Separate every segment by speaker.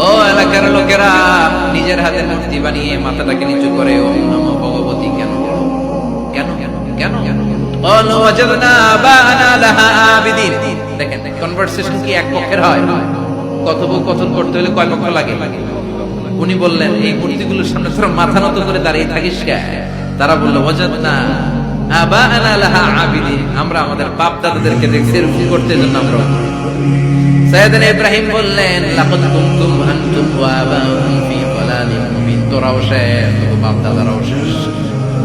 Speaker 1: ও এলাকার লোকেরা নিজের হাতে মূর্তি বানিয়ে মাথাটাকে নিচু করে ওম নমো ভগবতী কেন কেন কেন কেন ক্বালু ওয়াজাদনা আবানা লাহা আবিদিন। দেখেন কনভারসেশন কি এক পক্ষের হয়? কথোপকথন করতে হলে কয় পক্ষ লাগে? উনি বললেন এই মূর্তিগুলোর সামনে তোরা মাথা নত করে দাঁড়িয়ে থাকিস কেন? তারা বলল ওয়াজাদনা আবানা লাহা আবিদিন, আমরা আমাদের বাপ দাদাদেরকে দেখছি এরকম করতে জন্য আমরা। সাইয়েদনা ইব্রাহিম বললেন লাকাদ কুনতুম আনতুম ওয়া আবাউকুম ফি দালালিন মুবিন, তোরাও শেষ, তোর বাপ দাদারাও শেষ,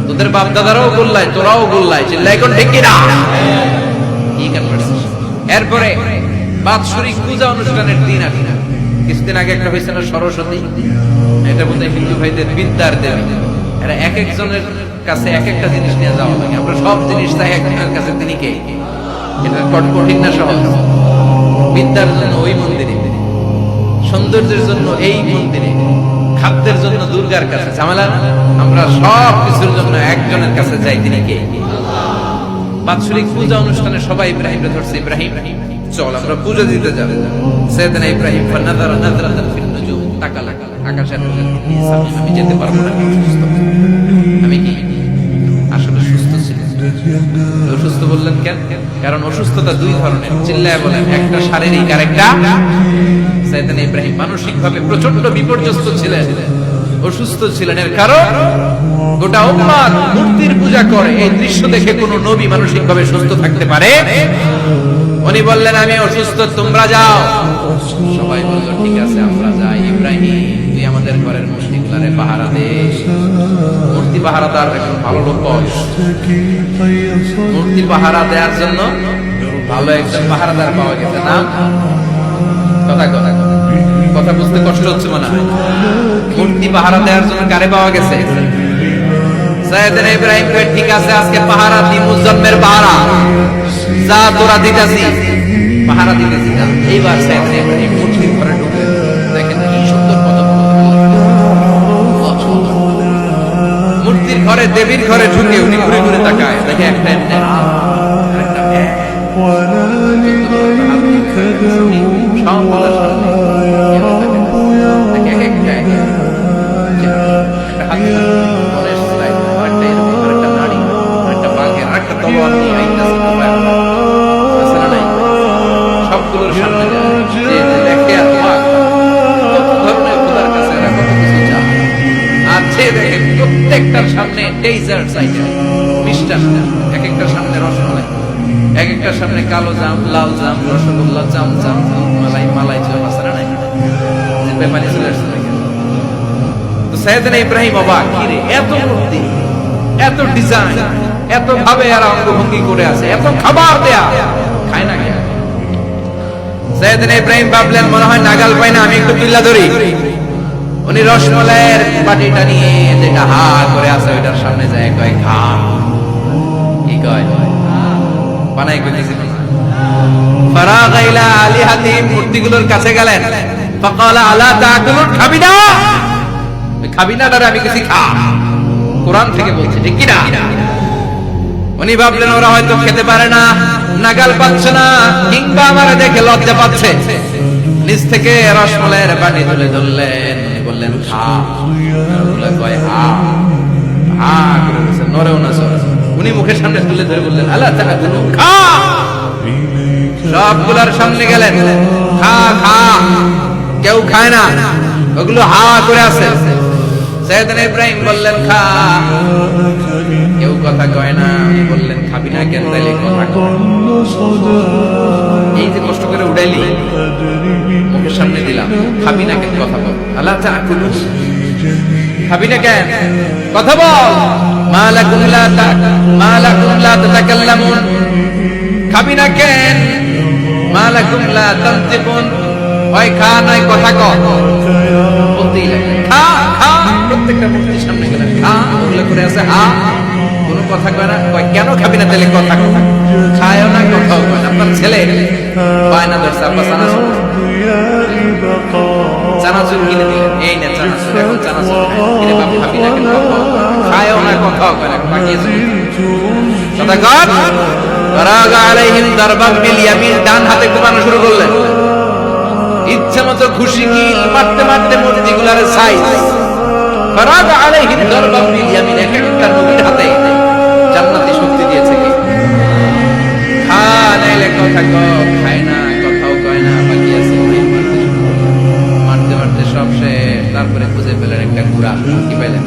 Speaker 1: তোদের বাপ দাদারাও গোল্লায়, তোরাও গোল্লায়, চিল্লাই কোন ঠিক কিনা? কি কনভারসেশন। এরপরে বাৎসরিক পূজা অনুষ্ঠানের দিন আসে, কিছুদিন আগে একটা হয়েছে না সরস্বতী, এটা বোধহয় হিন্দু ভাইদের বিদ্যার দেবী। এরা এক একজনের কাছে এক একটা জিনিস নিয়ে যাওয়া লাগে, আমরা সব জিনিস চাই একজনের কাছে, তিনি কে? এটা কঠিন না সহজ? বিদ্যার জন্য ওই মন্দিরে, সৌন্দর্যের জন্য এই মন্দিরে, খাদ্যের জন্য দুর্গার কাছে, ঝামেলা না? আমরা সব কিছুর জন্য একজনের কাছে যাই, তিনি কে? বাৎসরিক পূজা অনুষ্ঠানে সবাই ইব্রাহিমকে ধরছে, ইব্রাহিম চল আমরা পূজা দিতে যাব। সাইয়েদনা ইব্রাহিম ফানাযারা নাযরাতান ফিন নুজুম, তাকালা আকাশের দিকে, আমি যেতে পারবো না, আমি কি আসলে সুস্থ ছিলাম? অসুস্থ বললেন কেন? কারণ অসুস্থতা দুই ধরনের, চিল্লায় বলেন, একটা শারীরিক আর একটা। সাইয়েদনা ইব্রাহিম মানসিক ভাবে প্রচন্ড বিপর্যস্ত ছিলেন, অসুস্থ ছিলেন। এর কারণ গোটা উম্মাত মূর্তির পূজা করে, এই দৃশ্য দেখে কোন নবী মানসিক ভাবে সুস্থ থাকতে পারে? উনি বললেন আমি অসুস্থ, তোমরা যাও। সবাই বলল ঠিক আছে আমরা যাই। ইব্রাহিম তুই আমাদের ঘরের মূর্তিগুলারে পাহারা দে। মূর্তি পাহারাদার একজন ভালো লোক, মূর্তি পাহারা দেওয়ার জন্য ভালো একজন পাহারাদার পাওয়া গেছে না? কথা কথা কথা বুঝতে কষ্ট হচ্ছে মনে হয়। মূর্তি পাহারা দেওয়ার জন্য কারে পাওয়া গেছে? সাইয়েদনা ইব্রাহিম কই ঠিক আছে আজকে পাহারা দি, মুজাম্মের পাহারা, যা তোরা দিতাছি পাহারা দিতেছি না। এইবার সাইয়েদনা ইব্রাহিম মূর্তির ঘরে ঢুকলেন, দেখেন কি সুন্দর কথা মূর্তির ঘরে, দেবীর ঘরে ঢুকে উনি ঘুরে ঘুরে তাকায়, দেখে একটা সবগুলোর সামনে দেখে প্রত্যেকটার সামনে ডেজার্ট আইটেম, মিষ্টান্ন, এক একটার সামনে রসমালাই, এক একটার সামনে কালো জাম, লাল জাম, রসগোল্লা, জাম জাম, মালাই মালাই জাম, আছে না নাই? ব্যাপারে চলে আসছে। তো সাইয়েদনা ইব্রাহিম অবাক, কি রে এত মূর্তি, এত ডিজাইন, এত ভাবে আর অঙ্গভঙ্গি করে আছে, এত খাবার দেয়া, খায় না কেন? সাইয়েদনা ইব্রাহিম ভাবলেন মনে হয় নাগাল পাই না, আমি একটু পিল্লা ধরি। উনি রসমালাইয়ের বাটিটা নিয়ে যেটা হা করে আছে ওইটার সামনে যায়, কয় খা। কি কয়? বানাই কইতেছি। ফারাগা ইলা আলিহাতিহিম, মূর্তিগুলোর কাছে গেলেন। ফাকালা আলা তাকুলুন, খাবি না? খাবি না দাঁড়া, আমি কিছু খা। কোরআন থেকে বলছে, ঠিক কি না? উনি ভাবলেন ওরা হয়তো খেতে পারে না, নাগাল পাচ্ছে না, কিংবা আমারে দেখে লজ্জা পাচ্ছে। নিজ থেকে রসমালাইয়ের বাটি তুলে ধরলেন, বললেন খা। কয় হা হা করে বলছে, নরেও না সরে। উনি মুখের সামনে তুলে ধরে বললেন আল্লাহ তাআলা খা। সবগুলার সামনে গেলেন, খা খা। কেউ খায় না, ওগুলো হা করে আছে। সাইয়েদনা ইব্রাহিম বললেন খা, কেউ কথা কয় না। বললেন খাবি না কেন? তাইলে কথা কয়। এই যে কষ্ট করে উড়াইলি, মুখের সামনে দিলাম, খাবি না কেন? কথা বল। আল্লাহ তাআলা খাবি না কেন? কথা বল। মালাকুম লা তাতাকাল্লামুন, খাবি না কেন? মালাকুম লা তানতিকুন, হয় খা নয় কথা কও। বলতেই লাগে খা খা। প্রত্যেকটা মূর্তির সামনে গেলেন, খা। ওগুলো করে আছে হা, কোনো কথা কয় না। কয় কেন খাবি না? তাহলে কথা কথা খায়ও না, কথাও কয় না। আপনার ছেলে বায়না ধরছে, আব্বা চানাচুর, চানাচুর কিনে দিলেন, এই না চানাচুর, এখন চানাচুর কিনে বাপ খাবি না কেন? খায়ও না, কথাও কয় না, বাকি আছে কথা কর। ফারাগা আলাইহিম দারবান বিল ইয়ামিন, ডান হাতে ঘুমানো শুরু করলেন। ইচ্ছা মতো খুশি কিল মারতে মারতে মূর্তিগুলার সাইজ ফারাদ আলাইহিম দারবাম বিল ইয়ামিন, এক একটা নবীর হাতে জান্নাতি শক্তি দিয়েছে কি খানাইলে কথা খায় না, কথাও কয় না, বাকি আছে মারতে মারতে সব শেষ। তারপরে খুঁজে পেলেন একটা কুড়াল। কি পাইলেন?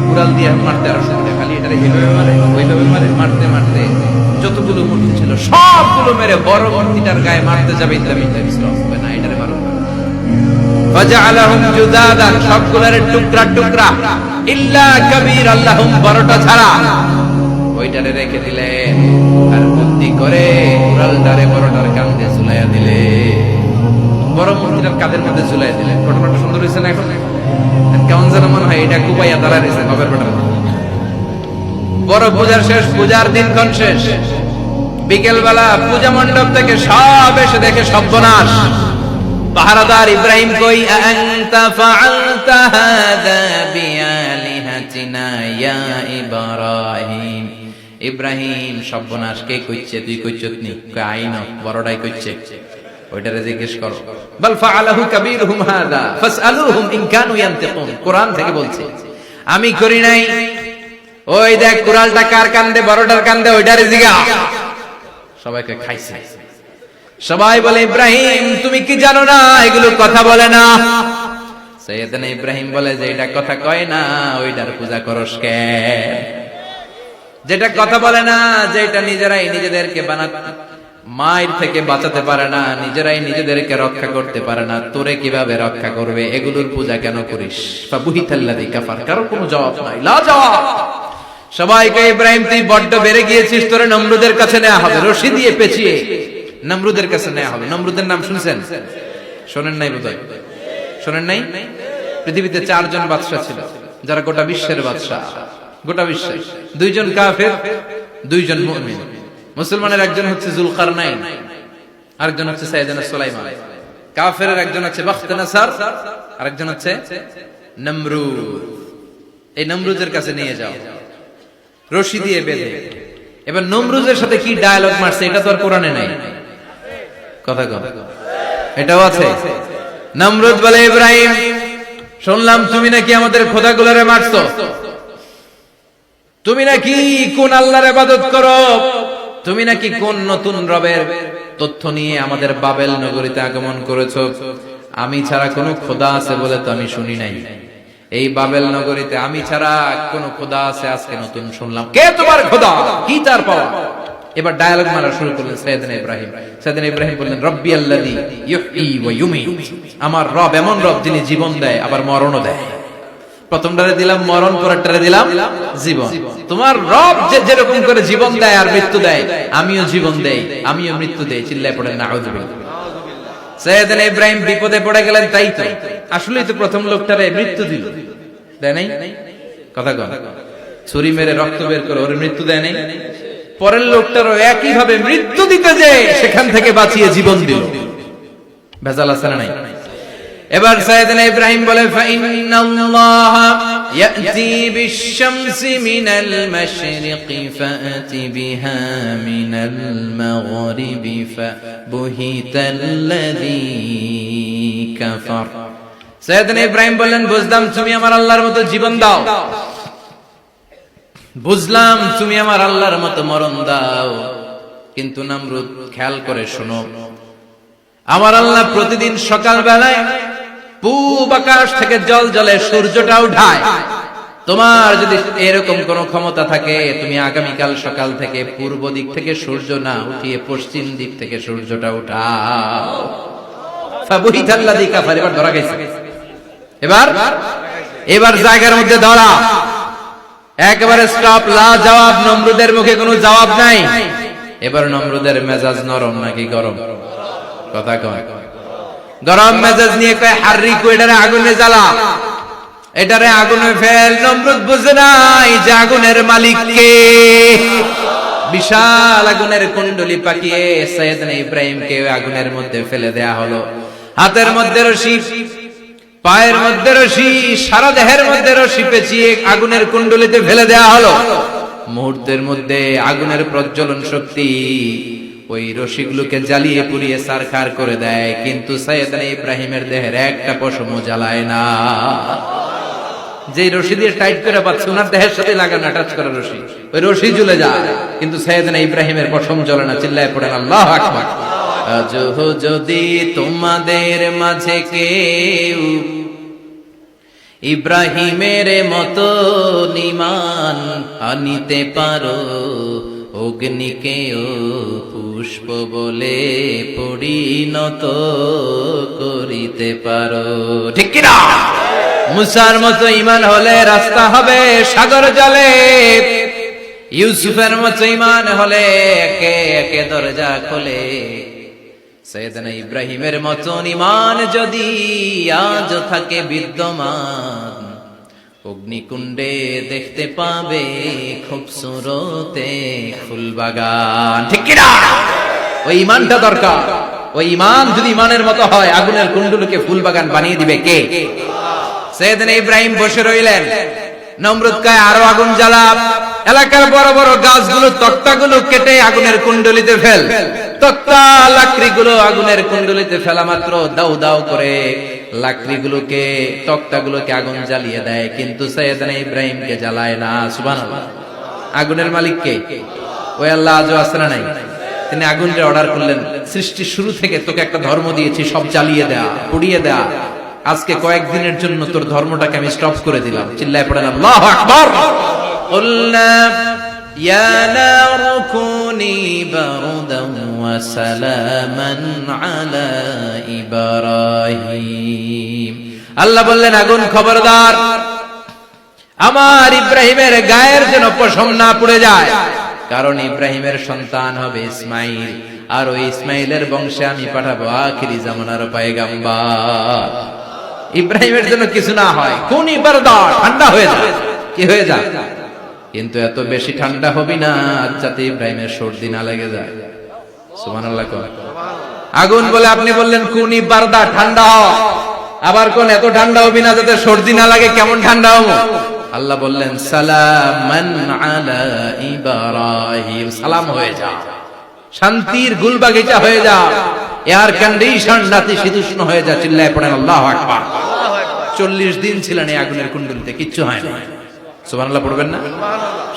Speaker 1: কুড়াল দিয়ে মারতে আর সুবিধা, খালি এটারে এইভাবে মারে ওইভাবে মারে, মারতে মারতে যতগুলো মূর্তি ছিল সবগুলো মেরে বড় মূর্তিটার গায়ে মারতে যাবে হবে না, এটারে মারো। ফাজআলাহুম জুদাদান, সবগুলোর টুকরা টুকরা, ইল্লা কাবীর আল্লাহুম, বড়টা ছাড়া ওইটারে রেখে দিলেন। আর বুদ্ধি করে কুড়ালটারে বড়টার কাঁধে ঝুলাইয়া দিলে, বড় মূর্তিটার কাঁধের মধ্যে ঝুলাইয়া দিলেন। ঘটনাটা সুন্দর হয়েছে না? এখন কেমন যেন মনে হয় এটা কুবাইয়া দাঁড়া রয়েছে কবের বেটার। বড় পূজার শেষ, পূজার দিনক্ষণ শেষ। বিকেল বেলা পূজা মণ্ডপ থেকে সব এসে দেখে সর্বনাশ। পাহারাদার ইব্রাহিম কই, আনতা ফাআলতা হাযা বিআলিহাতিনা ইয়া ইব্রাহিম। ইব্রাহিম, সর্বনাশ কে কইছে? তুই কইছত নি? কই আইন বড়টাই কইছে, ওইটারে জিজ্ঞেস করো। বাল ফাআলাহু কাবীরুহুম হাযা ফাসআলুহুম ইন কানু ইয়ানতিকুন। কোরআন থেকে বলছে, আমি করি নাই। ওই দেখ কুড়ালটা কার কান্দে, বড়টার কান্দে, ওইটারে জিগা। সবাইকে খাইছে। সবাই বলে, ইব্রাহিম তুমি কি জানো না এগুলো কথা বলে না? সাইয়েদনা ইব্রাহিম বলে, যে এটা কথা কয় না ওইটার পূজা করস কেন? যেটা কথা বলে না, যেটা নিজেরাই নিজেদেরকে মায়ের থেকে বাঁচাতে পারে না, নিজেরাই নিজেদেরকে রক্ষা করতে পারে না, তোরে কিভাবে রক্ষা করবে? এগুলোর পূজা কেন করিস? ফাবুহিতাল্লাযী কাফার। কারো কোনো জবাব নাই, লা জবাব। সবাইকে, ইব্রাহিম তুই বড্ড বেড়ে গিয়েছিস, তোরে নমরুদের কাছে নেওয়া হবে, রশি দিয়ে পেঁচিয়ে নমরুদের কাছে নেওয়া হবে। নমরুদের নাম শুনছেন? শোনেন নাই বোধহয়? শোনেন নাই? পৃথিবীতে 4 জন বাদশা ছিল, যারা গোটা বিশ্বের বাদশা। গোটা বিশ্বের 2 জন কাফের, 2 জন মুমিন। মুসলমানের একজন হচ্ছে যুলকারনাইন, আরেকজন হচ্ছে সাইয়েদনা সুলাইমান। কাফেরের একজন হচ্ছে বাখতানাসার, আরেকজন হচ্ছে নমরুদ। এই নমরুদের কাছে নিয়ে যাও, রশি দিয়ে বেঁধে। এবার নমরুদের সাথে কি ডায়ালগ মারছে এটা তো আর কোরআনে নাই। কথা কম, এটাও আছে। নমরুদ বলে, ইব্রাহিম শুনলাম তুমি নাকি আমাদের খোদাগুলোরে মারছো, তুমি নাকি কোন আল্লাহর ইবাদত করো, তুমি নাকি কোন নতুন রবের তথ্য নিয়ে আমাদের বাবেল নগরীতে আগমন করেছো। আমি ছাড়া কোনো খোদা আছে বলে তো আমি শুনি নাই। এই বাবেল নগরীতে আমি ছাড়া কোন খোদা আছে আজকে নতুন শুনলাম। কে তোমার খোদা? কি তার পাওয়া? এবার ডায়ালগ মারা শুরু করলেন সাইয়েদনা ইব্রাহিম। সাইয়েদনা ইব্রাহিম বললেন, রব্বি আল্লাযী ইউহয়ী ওয়া ইউমীত। আমার রব এমন রব যিনি জীবন দেয় আবার মরণও দেয়। প্রথমটারে দিলাম মরণ, পরেরটারে দিলাম জীবন। তোমার রব যেরকম করে জীবন দেয় আর মৃত্যু দেয়, আমিও জীবন দেই, আমিও মৃত্যু দেই। চিল্লায় পড়েন নাউযুবিল্লাহ। সাইয়েদনা ইব্রাহিম বিপদে পড়ে গেলেন। তাই তো, আসলেই তো প্রথম লোকটারে মৃত্যু দিল, দেয় নাই? কথা কন, ছুরি মেরে রক্ত বের করে ওর মৃত্যু দেয় নাই? পরের লোকটারও একই ভাবে মৃত্যু দিতে যে সেখান থেকে বাঁচিয়ে জীবন দিল। ভেজাল আছে না নাই? এবার সাইয়েদনা ইব্রাহিম বলে, ফাইন্নাল্লাহা ইয়াতি বিশ-শামসি মিনাল মাশরিকি ফাআতি বিহা মিনাল মাগরিবি ফাবুহিতাল্লাযী কাফার। সাইয়েদনা ইব্রাহিম বললেন, বুঝলাম তুমি আমার আল্লাহর মতো জীবন দাও, বুঝলাম তুমি আমার আল্লাহর মতো মরণ দাও, কিন্তু নমরুদ খেয়াল করে শোনো, আমার আল্লাহ প্রতিদিন সকাল বেলায় পূব আকাশ থেকে জল জলে সূর্যটা উঠায়। তোমার যদি এরকম কোন ক্ষমতা থাকে, তুমি আগামীকাল সকাল থেকে পূর্ব দিক থেকে সূর্য না উঠিয়ে পশ্চিম দিক থেকে সূর্যটা উঠাও। ফাবুহিতাল্লাযী কাফার। এবার ধরা গেছে, এবার জায়গার মধ্যে ধরা, একেবারে স্টপ, লা জবাব। নমরুদের মুখে কোনো জবাব নাই। এবার নমরুদের মেজাজ নরম নাকি গরম? কথা কয়। গরম মেজাজ নিয়ে কয়, হাররিকু, এটারে আগুনে জ্বালা, এটারে আগুনে ফেল। নমরুদ বুঝে নাই যে আগুনের মালিক কে। বিশাল আগুনের কুণ্ডলি পাকিয়ে সাইয়েদনা ইব্রাহিমকে আগুনের মধ্যে ফেলে দেয়া হলো। হাতের মধ্যে রশি, পায়ের মধ্যে রশি, সারা দেহের মধ্যে রশি পেঁচিয়ে আগুনের কুণ্ডলিতে ফেলে দেয়া হলো। মুহূর্তের মধ্যে আগুনের প্রজ্বলন শক্তি ওই রশিগুলোকে জ্বালিয়ে পুড়িয়ে সারখার করে দেয়, কিন্তু সাইয়েদনা ইব্রাহিমের দেহের একটা পশমও জ্বালায় না। যে রশি দিয়ে টাইট করে পাচ্ছে ওনার দেহের সাথে লাগানো টাচ করা রশি, ওই রশি জ্বলে যায়, কিন্তু সাইয়েদনা ইব্রাহিমের পশম জ্বলে না। চিল্লায় পড়েন আল্লাহু আকবার। আজো যদি তোমাদের মাঝে কেউ ইব্রাহিমের মতো ঈমান আনিতে পারো, অগ্নিকেও পুষ্প বলে পরিণত করিতে পারো। ঠিক কি না? মুসার মতো ঈমান হলে রাস্তা হবে সাগর জলে, ইউসুফের মতো ঈমান হলে একে একে দরজা খোলে। সাইয়েদনা ইব্রাহিমের মতো ঈমান যদি আজ থাকে বিদ্যমান, অগ্নিকুণ্ডে দেখতে পাবে খুবসুরতে ফুলবাগান। ঠিক কি না? ওই ঈমানটা দরকার। ওই ঈমান যদি ঈমানের মতো হয়, আগুনের কুণ্ডুলকে ফুলবাগান বানিয়ে দিবে কে? সাইয়েদনা ইব্রাহিম বসে রইলেন, নমরুদ কয় আরো আগুন জ্বালা, এলাকার বড় বড় গাছগুলো তক্তাগুলো কেটে আগুনের কুণ্ডলিতে ফেল। তক্তা লাকড়িগুলো আগুনের কুণ্ডলিতে ফেলা মাত্র দাউ দাউ করে লাকড়িগুলোকে তক্তাগুলোকে আগুন জ্বালিয়ে দেয়, কিন্তু সাইয়েদনা ইব্রাহিমকে জ্বালায় না। সুবহানাল্লাহ। আগুনের মালিক কে? ওই আল্লাহ আজও আছে না নাই? তিনি আগুনকে অর্ডার করলেন, সৃষ্টির শুরু থেকে তোকে একটা ধর্ম দিয়েছি, সব জ্বালিয়ে দেয়া, পুড়িয়ে দেয়া, আজকে কয়েকদিনের জন্য তোর ধর্মটাকে আমি স্টপ করে দিলাম। চিল্লায় পড়েন আল্লাহু আকবার। কুলনা ইয়া নারু কুনি বারদান ওয়া সালামান আলা ইব্রাহিম। আল্লাহ বললেন আগুন খবরদার, আমার ইব্রাহিমের গায়ের যেন পশম না পুড়ে যায়, কারণ ইব্রাহিমের সন্তান হবে ইসমাইল, আর ওই ইসমাইলের বংশে আমি পাঠাবো আখিরি জামানার পয়গম্বর। ইব্রাহিমের জন্য কিছু না হয়, কোন বারদা ঠান্ডা হয়ে যায়, কি হয়ে যায়, কিন্তু এত বেশি ঠান্ডা হবি না যাতে ইব্রাহিমের সর্দি না লেগে যায়। সুবহানাল্লাহ। আগুন বলে আপনি বললেন কোনি বারদা ঠান্ডা হ, আবার কোন এত ঠান্ডা হবি না যাতে সর্দি না লাগে, কেমন ঠান্ডা হবো? আল্লাহ বললেন সালামান আলা ইব্রাহিম, সালাম হয়ে যা, শান্তির গুলবাগিচা হয়ে যা, এয়ার কন্ডিশন নাতিশীতোষ্ণ হয়ে যা। চিল্লায় পড়েন আল্লাহু আকবার। 40 দিন ছিলেন এই আগুনের কুণ্ডলিতে, কিচ্ছু হয় না। সুবহানাল্লাহ পড়বেন না?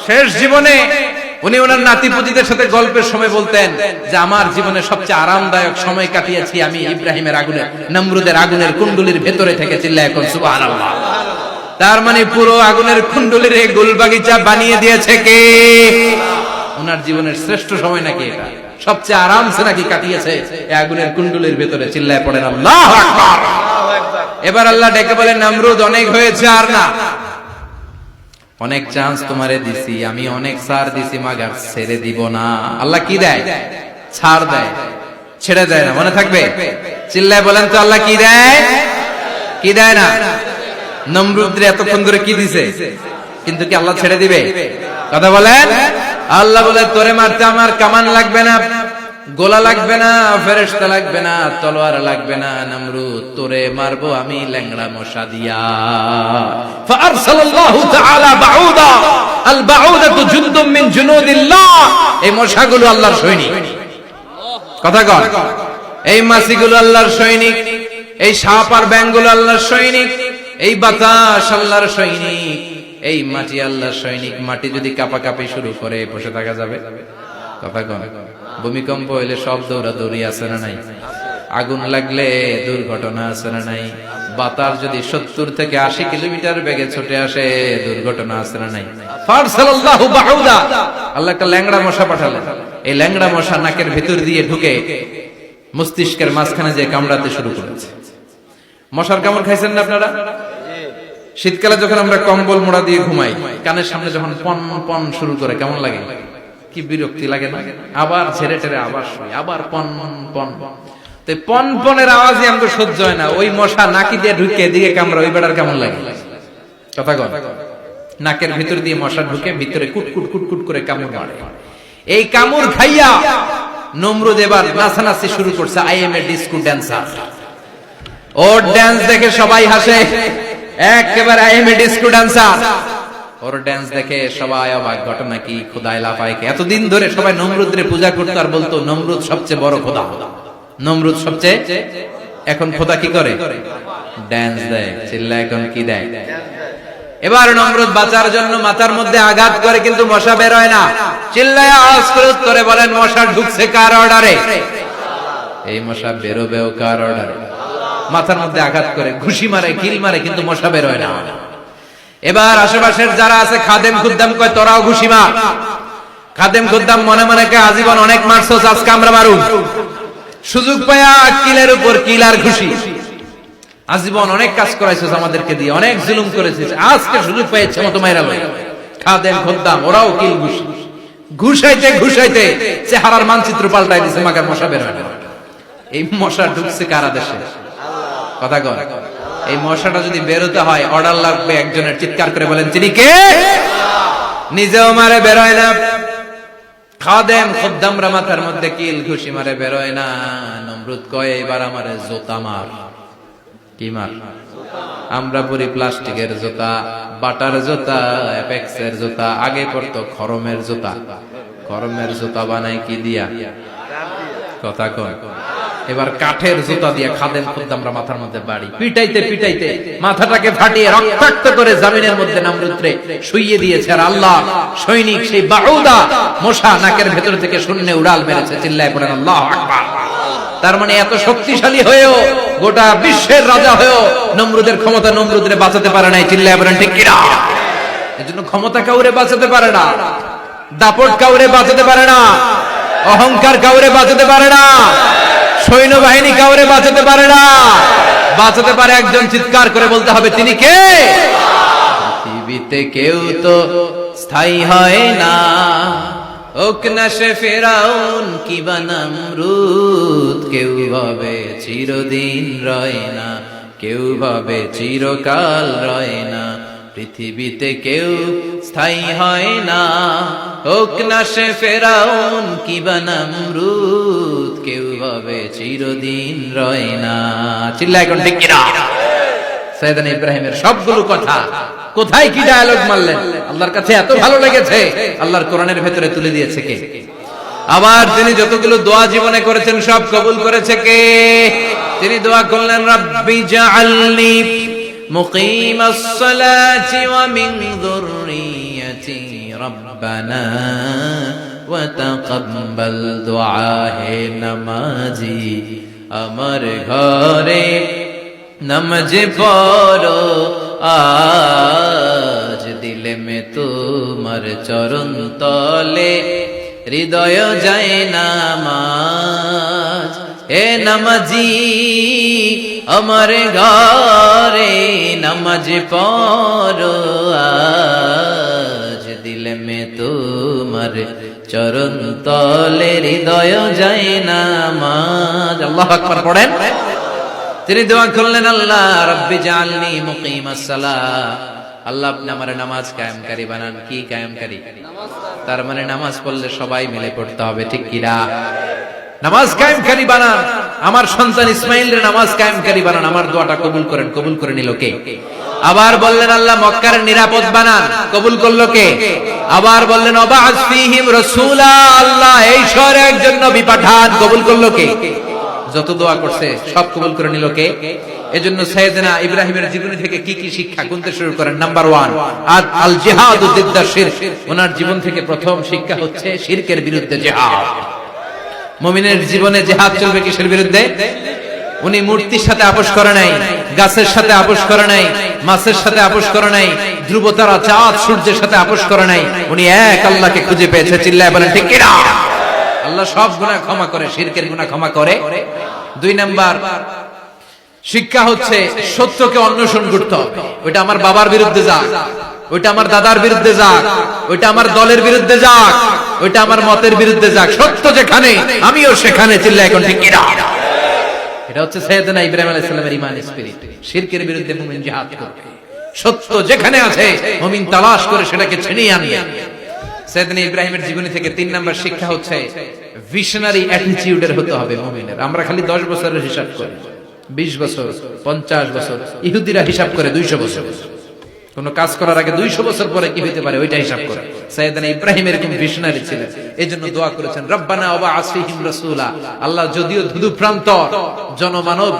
Speaker 1: শেষ জীবনে উনি ওনার নাতিপুতিদের সাথে গল্পের সময় বলতেন যে আমার জীবনে সবচেয়ে আরামদায়ক সময় কাটিয়েছি আমি ইব্রাহিমের আগুনের, নমরুদের আগুনের কুণ্ডলির ভেতরে থেকে। চিল্লায় এখন সুবহানাল্লাহ। তার মানে পুরো আগুনের কুণ্ডলির এই গুলবাগিচা বানিয়ে দিয়েছে কে? ওনার জীবনের শ্রেষ্ঠ সময় নাকি এটা, সবচেয়ে আরামসে নাকি কাটিয়েছে এই আগুনের কুণ্ডলির ভেতরে। চিল্লায় পড়েন আল্লাহু আকবার। এবার আল্লাহ ডেকে বলেন নমরুদ অনেক হয়েছে, আর না, অনেক চান্স তোমারে দিছি আমি, অনেক ছাড় দিছি, মাগার ছেড়ে দিব না। আল্লাহ কি দেয়? ছাড় দেয়, ছেড়ে দেয় না। মনে থাকবে? চিল্লায় বলেন তো আল্লাহ কি দেয়? কি দেয় না? নমরুদরে এতক্ষণ ধরে কি দিছে, কিন্তু কি আল্লাহ ছেড়ে দিবে? কথা বলেন। আল্লাহ বলে তোরে মারতে আমার কামান লাগবে না, গোলা লাগবে না, ফেরেশতা লাগবে না, তলোয়ার লাগবে না, নমরুদ তোরে মারবো আমি ল্যাংড়া মশা দিয়া। ফাআরসালাল্লাহু তাআলা বাউদা, আল বাউদাতু জুনদুম মিন জুনুদিল্লাহ। এই মশাগুলো আল্লাহর সৈনিক। কথা কর, এই মাছিগুলো আল্লাহর সৈনিক, এই সাপ আর ব্যাঙগুলো আল্লাহর সৈনিক, এই বাতাস আল্লাহর সৈনিক, এই মাটি আল্লাহর সৈনিক। মাটি যদি কাঁপাকাঁপি শুরু করে বসে থাকা যাবে? কথা কন। ভূমিকম্প হইলে সব দৌড়াদৌড়ি আছে না নাই? আগুন লাগলে দুর্ঘটনা আছে না নাই? বাতাস যদি 70 থেকে 80 কিলোমিটার বেগে ছুটে আসে দুর্ঘটনা আছে না নাই? ফারসালাল্লাহু বাউদা, আল্লাহ একটা ল্যাংড়া মশা পাঠালেন। এই ল্যাংড়া মশা নাকের ভিতর দিয়ে ঢুকে মস্তিষ্কের মাঝখানে যে কামড়াতে শুরু করেছে। মশার কামড় খাইছেন না আপনারা? শীতকালে যখন আমরা কম্বল মোড়া দিয়ে ঘুমাই, কানের সামনে যখন পন পন শুরু করে কেমন লাগে? কি বিরক্তি লাগে না? আবার ঝেড়ে টেরে আবার শুই, আবার পন পন। তো পন পনের আওয়াজই আমাকে সহ্য হয় না। ওই মশা নাকি দিয়ে ঢুকে দিকে কামড়া, ওই বেড়ার কেমন লাগে? কথা কন। নাকের ভিতর দিয়ে মশা ঢুকে ভিতরে কুটকুট কুটকুট করে কামড় মারে। এই কামড় খাইয়া নমরুদ এবার নাচানাচি শুরু করছে। I M A disco dancer. Or dance দেখে সবাই হাসে, একেবারে I M A disco dancer. Or dance দেখে সবাই অবাক, ঘটনা কি? খোদায় লাফায় কে? এতদিন ধরে সবাই নমরুদের পূজা করতো আর বলতো নমরুদ সবচেয়ে বড় খোদা, নমরুদ সবচেয়ে। এখন খোদা কি করে? ড্যান্স দেয়। চিল্লা এখন কি দেয়? এবার নমরুদ বাঁচার জন্য মাথার মধ্যে আঘাত করে, কিন্তু মশা বের হয় না। চিল্লায় আওয়াজ করে উত্তরে বলেন, মশা ঢুকছে কার অর্ডারে? এই মশা বেরোবেও কার অর্ডারে? মাথার মধ্যে আঘাত করে ঘুষি মারে, কিল মারে, কিন্তু মশা বের হয় না। এবার আশেপাশের যারা আছে খাদেম খুদ্দাম কয়, তোরাও ঘুষি মার। খাদেম খুদ্দাম মনে মনে কয়, আজীবন অনেক মারছস, আজকে আমরা মারুম। সুযোগ পায়া কিলের উপর কিল আর ঘুষি। আজীবন অনেক কাজ করাইছিস আমাদেরকে দিয়ে, অনেক জুলুম করেছিস, আজকে সুযোগ পেয়েছে মতো মাইরা লই। খাদেম খুদ্দাম ওরাও কিল ঘুষি, ঘুষাইতে ঘুষাইতে চেহারার মানচিত্র পাল্টাই দিছে, মাগার মশা বের হয় না। এই মশা ঢুকছে কারা দেশে? কথা কর। এই মশাটা যদি বেরোতে হয়, অর্ডার লাগবে একজনের। চিৎকার করে বলেন, তিনি কে? নিজেও মারে, বেরোয় না। খাদেম খুদ্দামরা মাথার মধ্যে কিল ঘুষি মারে, বেরোয় না। নমরুদ কয়, এবার আমারে জুতা মার। কি মার? আমরা পরি প্লাস্টিকের জুতা, বাটার জুতা, অ্যাপেক্সের জুতা। আগে পড়তো খরমের জুতা। খরমের জুতা বানায় কি দিয়া? কথা কয়। এবার কাঠের জুতা দিয়ে খাদেম খুদ্দামরা মাথার মধ্যে বাড়ি। পিটাইতে পিটাইতে মাথাটাকে ফাটিয়ে রক্তাক্ত করে জমিনের মধ্যে নমরুদরে শুইয়ে দিয়েছে। আর আল্লাহ সৈনিক সেই বাউদা মশা নাকের ভেতর থেকে শূন্যে উড়াল মেরেছে। চিল্লায় পড়েন আল্লাহু আকবার। তার মানে এত শক্তিশালী হয়েও, গোটা বিশ্বের রাজা হয়েও নমরুদের ক্ষমতা নমরুদরে বাঁচাতে পারে নাই। চিল্লায় পড়েন ঠিক কিনা? এজন্য ক্ষমতা কাউরে বাঁচাতে পারে না, দাপট কাউরে বাঁচাতে পারে না, অহংকার কাউরে বাঁচাতে পারে না, সৈন্যবাহিনী কাউরে বাঁচাতে পারে না। বাঁচাতে পারে একজন। চিৎকার করে বলতে হবে, তিনি কে? পৃথিবীতে কেউ তো স্থায়ী হয় না, হোক না সে ফেরাউন কিবা নমরুদ। কেউ ভাবে চিরদিন রয় না, কেউ ভাবে চিরকাল রয় না। পৃথিবীতে কেউ স্থায়ী হয় না, হোক না সে ফেরাউন কিবা নমরুদ। কেউ ভাবে চিরদিন রয় না। চিল্লায় কোন ঠিক কিনা? সাইয়েদনা ইব্রাহিমের সবগুলো কথা কোথায় কি ডায়ালগ মারলেন, আল্লাহর কাছে এত ভালো লেগেছে, আল্লাহর কোরআনের ভেতরে তুলে দিয়েছে কে? আবার তিনি যতগুলো দোয়া জীবনে করেছেন সব কবুল করেছে কে? তিনি দোয়া করলেন, রাব্বি জাআলনি মুকিমাস সালাতি ওয়া মিন যুররিয়্যাতি রাব্বানা ওয়া তাকাব্বাল দুআ। হে নামাজি, আমার ঘরে নামাজ পড়ো আজ, দিলে মে তোমার চরণ তলে হৃদয় যায় নামাজ। হে নামাজি, আমার ঘরে নামাজ পড়ো আজ, দিলে মে তোমার চরণ তলে হৃদয় যায় নামাজ। আল্লাহু আকবার পড়েন। তিনি দোয়া করলেন, আল্লাহ রাব্বি জাআলনি মুকিমাস সালাহ। আল্লাহ আপনি আমার নামাজ কায়েমকারী বানান। কি কায়েমকারী? তার মানে নামাজ পড়লে সবাই মিলে পড়তে হবে, ঠিক কিনা? নামাজ কায়েমকারী বানান। আমার সন্তান ইসমাইলের নামাজ কায়েমকারী বানান। আমার দোয়াটা কবুল করেন। কবুল করে নিল কে? আবার বললেন, আল্লাহ মক্কার নিরাপদ বানান। কবুল করলো কে? আবার বললেন, ওয়াবা'আস ফীহিম রাসূলা। আল্লাহ এই শহরে একজন নবী পাঠান। কবুল করলো কে? যত দোয়া করছে সব কবুল করে নিল কে? এজন্য সাইয়েদনা ইব্রাহিমের জীবনী থেকে কি কি শিক্ষা গুনতে শুরু করেন। নাম্বার 1, আল জিহাদু জিদ্দা শিরক। ওনার জীবন থেকে প্রথম শিক্ষা হচ্ছে শিরকের বিরুদ্ধে জিহাদ। মুমিনের জীবনে জিহাদ চলবে কিসের বিরুদ্ধে? উনি মূর্তির সাথে আপোষ করে নাই, গাছের সাথে আপোষ করে নাই, মাছের সাথে আপোষ করে নাই, ধ্রুব তারা, চাঁদ, সূর্যের সাথে আপোষ করে নাই। উনি এক আল্লাহকে খুঁজে পেয়েছে। চিল্লায় বলেন ঠিক কিনা? আল্লাহ সব গুনাহ ক্ষমা করে, শিরকের গুনাহ ক্ষমা করে। 2 নাম্বার শিক্ষা হচ্ছে সত্যকে অন্বেষণ করতে হবে। ওইটা আমার বাবার বিরুদ্ধে যাক, ওইটা আমার দাদার বিরুদ্ধে যাক, ওইটা আমার দলের বিরুদ্ধে যাক, ওইটা আমার মতের বিরুদ্ধে যাক, সত্য যেখানে আমিও সেখানে। চিল্লা এখন ঠিক কিনা? এটা হচ্ছে সাইয়েদনা ইব্রাহিম আলাইহিস সালামের ঈমান স্পিরিট। শিরকের বিরুদ্ধে মুমিন জিহাদ করবে। সত্য যেখানে আছে মুমিন তালাশ করে সেটাকে ছিনিয়ে আনবে। সাইয়েদনা ইব্রাহিমের জীবনী থেকে 3 নাম্বার শিক্ষা হচ্ছে ভিশনারি অ্যাটিটিউডের হতে হবে মুমিনের। আমরা খালি 10 বছরের হিসাব করি, 20 বছর, 50 বছর। ইহুদিরা হিসাব করে 200 বছর। কোন কাজ করার আগে 200 বছর পরে কি হইতে পারে ওইটা হিসাব করে। সাইয়েদনা ইব্রাহিম এরকম ভিশনারি ছিলেন, এজন্য দোয়া করেছেন রব্বানা ওয়াবআস ফীহিম রাসূলা। আল্লাহ যদিও ধুধু প্রান্তর জনমানব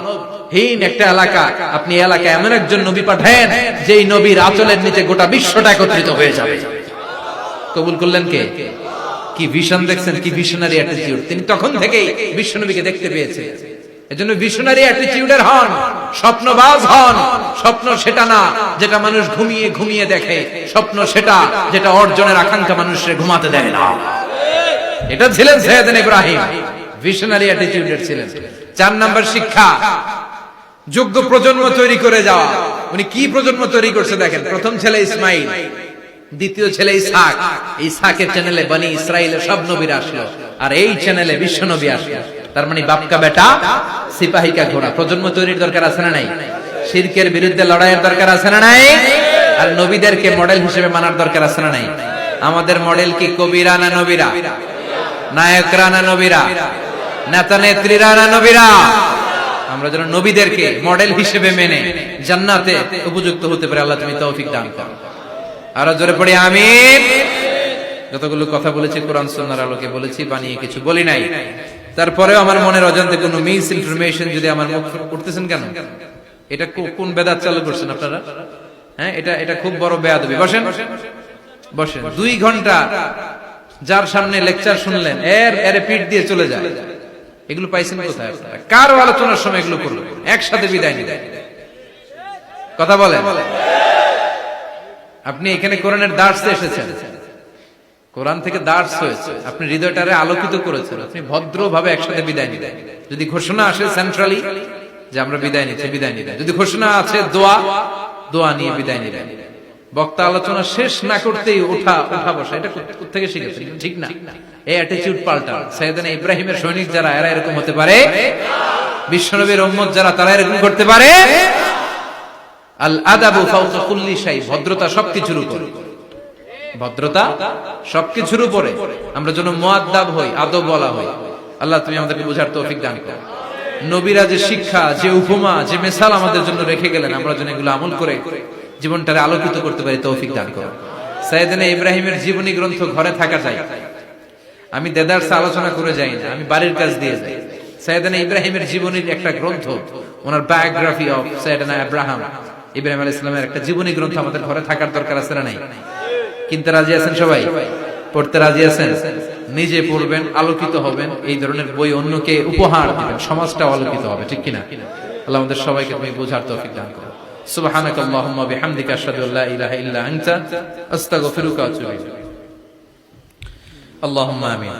Speaker 1: হীন একটা এলাকা, আপনি এলাকায় এমন একজন নবী পাঠান যেই নবীর আঁচলের নিচে গোটা বিশ্বটা একত্রিত হয়ে যাবে। কবুল করলেন কে? কি ভিশন দেখছেন, কি ভিশনারি অ্যাটিটিউড। তিনি তখন থেকেই বিশ্বনবীকে দেখতে পেয়েছেন। এজন্য ভিশনারি অ্যাটিটিউডের হন, স্বপ্নবাজ হন। স্বপ্ন সেটা না যেটা মানুষ ঘুমিয়ে ঘুমিয়ে দেখে, স্বপ্ন সেটা যেটা অর্জনের আকাঙ্ক্ষা মানুষের ঘুমাতে দেয় না। এটা ছিলেন সাইয়েদনা ইব্রাহিম, ভিশনারি অ্যাটিটিউডের ছিলেন। 4 নাম্বার শিক্ষা, যোগ্য প্রজন্ম তৈরি করে যাওয়া। উনি কি প্রজন্ম তৈরি করছে দেখেন। প্রথম ছেলে ইসমাইল, দ্বিতীয় ছেলে ইসহাক। ইসহাকের চ্যানেলে বনি ইসরাইলের সব নবীরা আসলো, আর এই চ্যানেলে বিশ্ব নবী আসলো। তার মানে বাপকা বেটা সিপাহী কা ঘোড়া। প্রজন্ম তৈরির দরকার আছে না নাই? শিরকের বিরুদ্ধে লড়াইয়ের দরকার আছে না নাই? আর নবীদেরকে মডেল হিসেবে মানার দরকার আছে না নাই? আমাদের মডেল কি কবিরা না নবীরা? নায়করা না নবীরা? নেতা নেত্রীরা না নবীরা? আমরা যেন নবীদেরকে মডেল হিসেবে মেনে জান্নাতে উপযুক্ত হতে পারে। আল্লাহ তুমি তৌফিক দান করো। আরো জোরে পড়ি আমিন। যতগুলো কথা বলেছি কোরআন সুন্নাহর আলোকে বলেছি, বানিয়ে কিছু বলি নাই। তারপরেও আমার মনের অজান্তে কোনো মিস ইনফরমেশন যদি আমার মুখ করতেছেন কেন? এটা কোন বেদাত চালু করছেন আপনারা? হ্যাঁ, এটা খুব বড় বেয়াদবি। বসেন বসেন। 2 ঘন্টা যার সামনে লেকচার শুনলেন, এর পিঠ দিয়ে চলে যায়। এগুলো পাইছেন কোথায় আপনারা? কার আলোচনার সময় এগুলো করলো? একসাথে বিদায় নিতে কথা বলেন। আপনি এখানে কোরআনের দার্সে এসেছেন, কোরআন থেকে দার্স হয়েছে, আপনি হৃদয়টারে আলোকিত করেছেন, আপনি ভদ্রভাবে একসাথে বিদায় নিলেন। যদি ঘোষণা আসে সেন্ট্রালি যে আমরা বিদায় নিচ্ছি, বিদায় নিলেন। যদি ঘোষণা আছে দোয়া নিয়ে বিদায় নিলেন। বক্তা আলোচনা শেষ না করতেই ওঠা বসা, এটা কোথেকে শিখেছেন? ঠিক না। এই অ্যাটিটিউড পাল্টা। সাইয়েদনা ইব্রাহিমের সৈনিক যারা, এরা এরকম হতে পারে? বিশ্বনবীর উম্মত যারা, তারা এরকম করতে পারে? আল আদাবু ফাওকা কুল্লি শাই, ভদ্রতা সবকিছুর উপরে। ভদ্রতা সবকিছুর উপরে। আমরা যেন মুআদ্দাব হই, আদব বলা হই। আল্লাহ তুমি আমাদেরকে বোঝার তৌফিক দান করো। নবীরা যে শিক্ষা, যে উপমা, যে মিসাল আমাদের জন্য রেখে গেলেন, আমরা যেন এগুলো আমল করে জীবনটারে আলোকিত করতে পারি, তৌফিক দান করো। সাইয়েদনা ইব্রাহিমের জীবনী গ্রন্থ ঘরে থাকা যায়। আমি দেদারসে আলোচনা করে যাই না, আমি বাড়ির কাজ দিয়ে যাই। সাইয়েদনা ইব্রাহিমের জীবনীর একটা গ্রন্থ, ওনার বায়োগ্রাফি অফ সাইয়েদনা ইব্রাহিম আলাইহিস সালামের একটা জীবনী গ্রন্থ আমাদের ঘরে থাকার দরকার আছে না নাই? কিনতে রাজি আছেন সবাই? পড়তে রাজি আছেন? নিজে পড়বেন, আলোকিত হবেন, এই ধরনের বই অন্যকে উপহার দিবেন, সমাজটাও আলোকিত হবে। ঠিক কিনা? আল্লাহ আমাদের সবাইকে তুমি বোঝার তৌফিক দান করো। সুবহানাকাল্লাহুম্মা বিহামদিকা আশহাদু আল্লা ইলাহা ইল্লা আনতা আস্তাগফিরুকা ওয়া আতুবু ইলাইক। আল্লাহুম্মা আমিন।